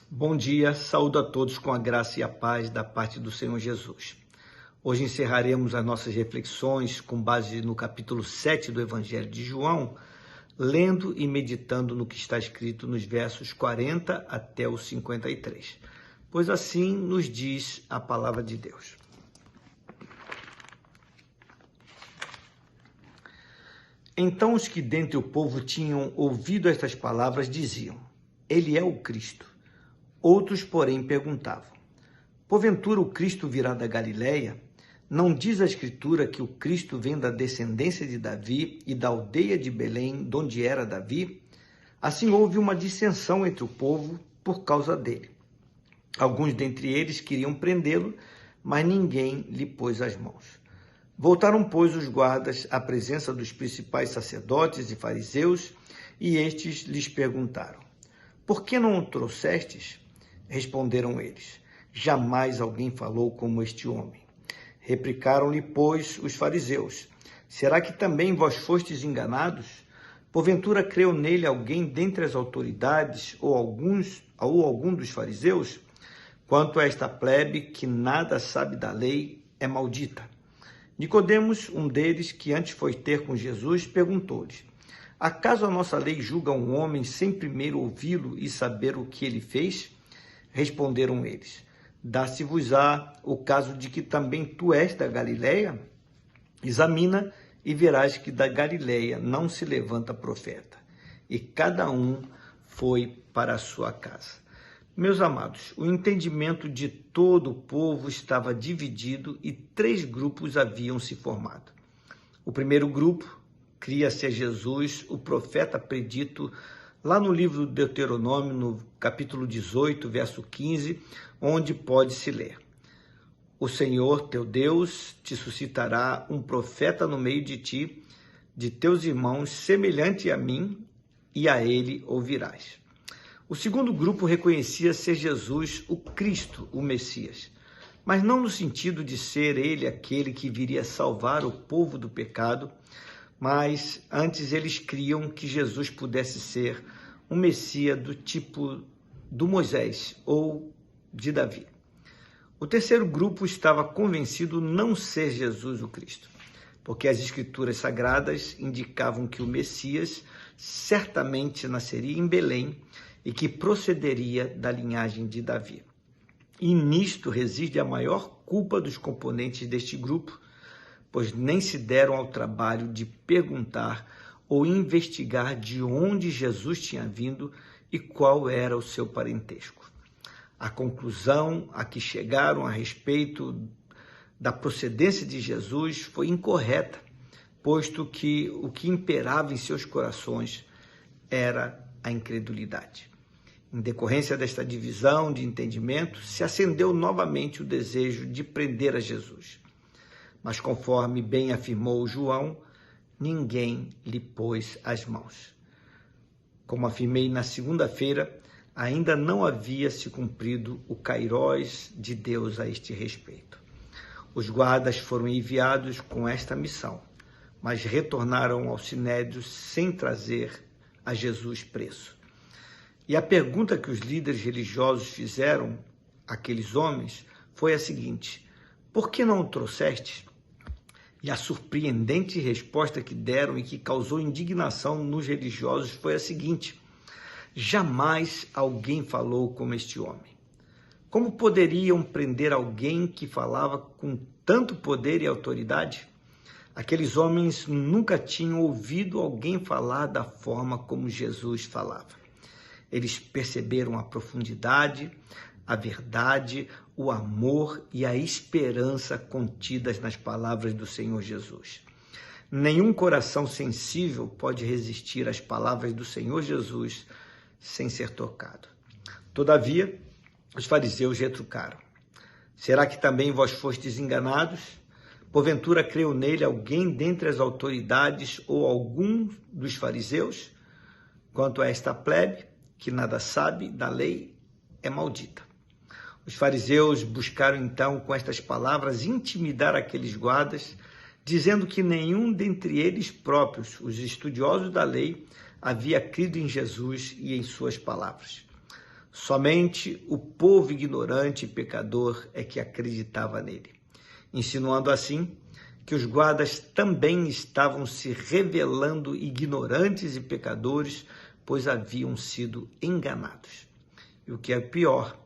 Bom dia, saúdo a todos com a graça e a paz da parte do Senhor Jesus. Hoje encerraremos as nossas reflexões com base no capítulo 7 do Evangelho de João, lendo e meditando no que está escrito nos versos 40 até os 53, pois assim nos diz a palavra de Deus. Então os que dentre o povo tinham ouvido estas palavras diziam: Ele é o Cristo. Outros, porém, perguntavam: Porventura o Cristo virá da Galileia? Não diz a Escritura que o Cristo vem da descendência de Davi e da aldeia de Belém, donde era Davi? Assim houve uma dissensão entre o povo por causa dele. Alguns dentre eles queriam prendê-lo, mas ninguém lhe pôs as mãos. Voltaram, pois, os guardas à presença dos principais sacerdotes e fariseus, e estes lhes perguntaram: Por que não o trouxestes? Responderam eles: Jamais alguém falou como este homem. Replicaram-lhe, pois, os fariseus: Será que também vós fostes enganados? Porventura creu nele alguém dentre as autoridades ou algum dos fariseus? Quanto a esta plebe que nada sabe da lei, é maldita. Nicodemos, um deles, que antes foi ter com Jesus, perguntou-lhes: Acaso a nossa lei julga um homem sem primeiro ouvi-lo e saber o que ele fez? Responderam eles: Dá-se-vos-á o caso de que também tu és da Galileia? Examina e verás que da Galileia não se levanta profeta. E cada um foi para a sua casa. Meus amados, o entendimento de todo o povo estava dividido e 3 grupos haviam se formado. O primeiro grupo cria ser Jesus, o profeta predito lá no livro do Deuteronômio, no capítulo 18, verso 15, onde pode-se ler: O Senhor, teu Deus, te suscitará um profeta no meio de ti, de teus irmãos, semelhante a mim, e a ele ouvirás. O segundo grupo reconhecia ser Jesus o Cristo, o Messias, mas não no sentido de ser ele aquele que viria salvar o povo do pecado, mas antes eles criam que Jesus pudesse ser um Messias do tipo do Moisés ou de Davi. O terceiro grupo estava convencido não ser Jesus o Cristo, porque as Escrituras Sagradas indicavam que o Messias certamente nasceria em Belém e que procederia da linhagem de Davi. E nisto reside a maior culpa dos componentes deste grupo, pois nem se deram ao trabalho de perguntar ou investigar de onde Jesus tinha vindo e qual era o seu parentesco. A conclusão a que chegaram a respeito da procedência de Jesus foi incorreta, posto que o que imperava em seus corações era a incredulidade. Em decorrência desta divisão de entendimento, se acendeu novamente o desejo de prender a Jesus. Mas conforme bem afirmou João, ninguém lhe pôs as mãos. Como afirmei na segunda-feira, ainda não havia se cumprido o kairós de Deus a este respeito. Os guardas foram enviados com esta missão, mas retornaram ao sinédrio sem trazer a Jesus preso. E a pergunta que os líderes religiosos fizeram àqueles homens foi a seguinte: Por que não o trouxestes? E a surpreendente resposta que deram e que causou indignação nos religiosos foi a seguinte: Jamais alguém falou como este homem. Como poderiam prender alguém que falava com tanto poder e autoridade? Aqueles homens nunca tinham ouvido alguém falar da forma como Jesus falava. Eles perceberam a profundidade, a verdade, o amor e a esperança contidas nas palavras do Senhor Jesus. Nenhum coração sensível pode resistir às palavras do Senhor Jesus sem ser tocado. Todavia, os fariseus retrucaram: Será que também vós fostes enganados? Porventura creu nele alguém dentre as autoridades ou algum dos fariseus? Quanto a esta plebe, que nada sabe da lei, é maldita. Os fariseus buscaram então com estas palavras intimidar aqueles guardas, dizendo que nenhum dentre eles próprios, os estudiosos da lei, havia crido em Jesus e em suas palavras. Somente o povo ignorante e pecador é que acreditava nele, insinuando assim que os guardas também estavam se revelando ignorantes e pecadores, pois haviam sido enganados. E o que é pior,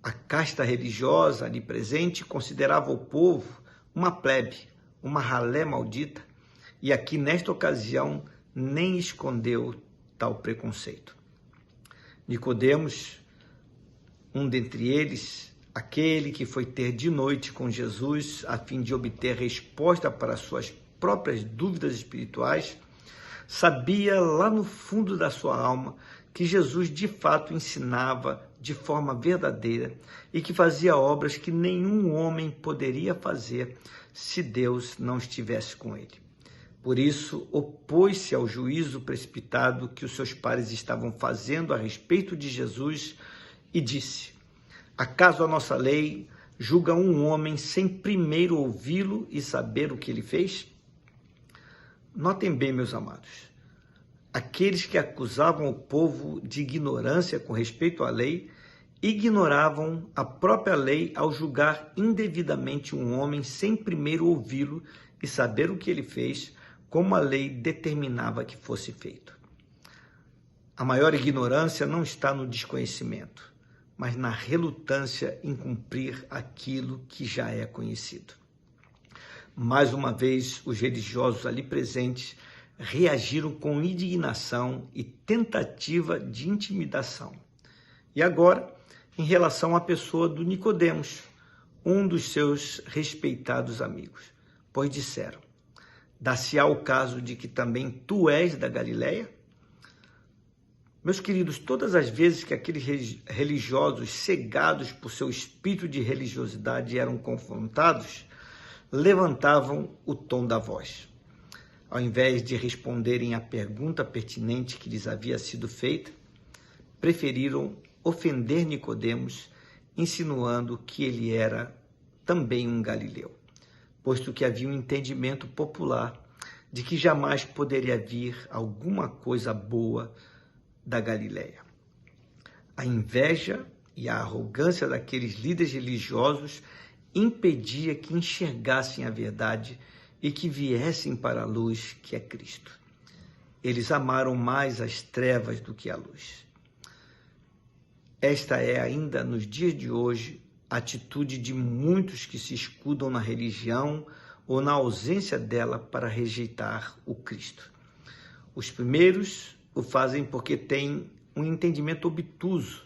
a casta religiosa ali presente considerava o povo uma plebe, uma ralé maldita, e aqui nesta ocasião nem escondeu tal preconceito. Nicodemos, um dentre eles, aquele que foi ter de noite com Jesus a fim de obter resposta para suas próprias dúvidas espirituais, sabia lá no fundo da sua alma que Jesus de fato ensinava de forma verdadeira e que fazia obras que nenhum homem poderia fazer se Deus não estivesse com ele. Por isso, opôs-se ao juízo precipitado que os seus pares estavam fazendo a respeito de Jesus e disse: acaso a nossa lei julga um homem sem primeiro ouvi-lo e saber o que ele fez? Notem bem, meus amados, aqueles que acusavam o povo de ignorância com respeito à lei, ignoravam a própria lei ao julgar indevidamente um homem sem primeiro ouvi-lo e saber o que ele fez, como a lei determinava que fosse feito. A maior ignorância não está no desconhecimento, mas na relutância em cumprir aquilo que já é conhecido. Mais uma vez, os religiosos ali presentes reagiram com indignação e tentativa de intimidação. E agora, em relação à pessoa do Nicodemos, um dos seus respeitados amigos, pois disseram: dá-se-á o caso de que também tu és da Galileia? Meus queridos, todas as vezes que aqueles religiosos cegados por seu espírito de religiosidade eram confrontados, levantavam o tom da voz. Ao invés de responderem à pergunta pertinente que lhes havia sido feita, preferiram ofender Nicodemos, insinuando que ele era também um galileu, posto que havia um entendimento popular de que jamais poderia vir alguma coisa boa da Galileia. A inveja e a arrogância daqueles líderes religiosos impedia que enxergassem a verdade e que viessem para a luz que é Cristo. Eles amaram mais as trevas do que a luz. Esta é ainda, nos dias de hoje, a atitude de muitos que se escudam na religião ou na ausência dela para rejeitar o Cristo. Os primeiros o fazem porque têm um entendimento obtuso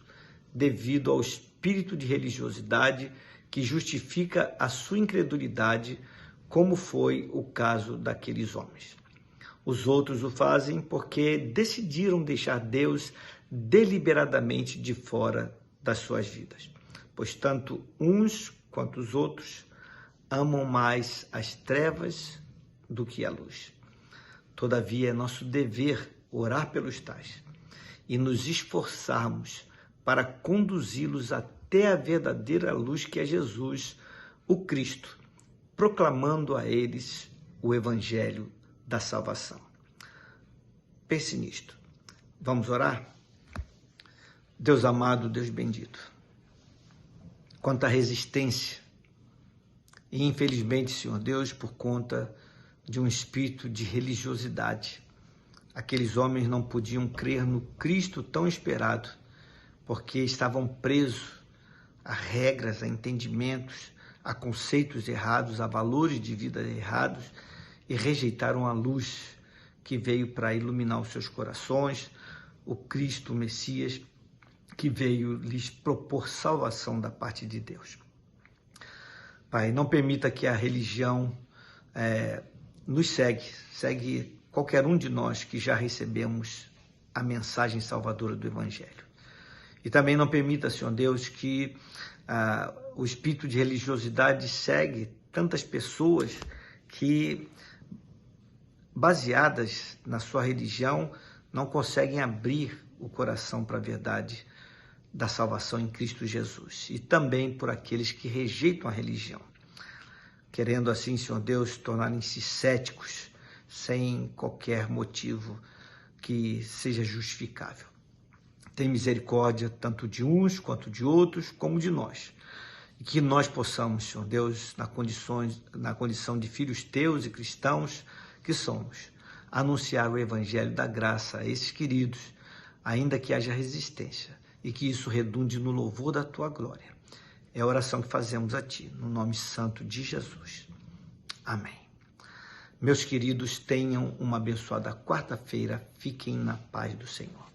devido ao espírito de religiosidade que justifica a sua incredulidade, como foi o caso daqueles homens. Os outros o fazem porque decidiram deixar Deus deliberadamente de fora das suas vidas, pois tanto uns quanto os outros amam mais as trevas do que a luz. Todavia, é nosso dever orar pelos tais e nos esforçarmos para conduzi-los até a verdadeira luz que é Jesus, o Cristo, proclamando a eles o Evangelho da salvação. Pense nisto. Vamos orar? Deus amado, Deus bendito, quanta resistência, e infelizmente, Senhor Deus, por conta de um espírito de religiosidade, aqueles homens não podiam crer no Cristo tão esperado, porque estavam presos a regras, a entendimentos, a conceitos errados, a valores de vida errados, e rejeitaram a luz que veio para iluminar os seus corações, o Cristo, o Messias, que veio lhes propor salvação da parte de Deus. Pai, não permita que a religião nos segue qualquer um de nós que já recebemos a mensagem salvadora do Evangelho. E também não permita, Senhor Deus, que o espírito de religiosidade segue tantas pessoas que, baseadas na sua religião, não conseguem abrir o coração para a verdade da salvação em Cristo Jesus. E também por aqueles que rejeitam a religião, querendo assim, Senhor Deus, tornarem-se céticos sem qualquer motivo que seja justificável. Tem misericórdia tanto de uns quanto de outros, como de nós. E que nós possamos, Senhor Deus, na condição de filhos teus e cristãos que somos, anunciar o evangelho da graça a esses queridos, ainda que haja resistência, e que isso redunde no louvor da tua glória. É a oração que fazemos a ti, no nome santo de Jesus. Amém. Meus queridos, tenham uma abençoada quarta-feira. Fiquem na paz do Senhor.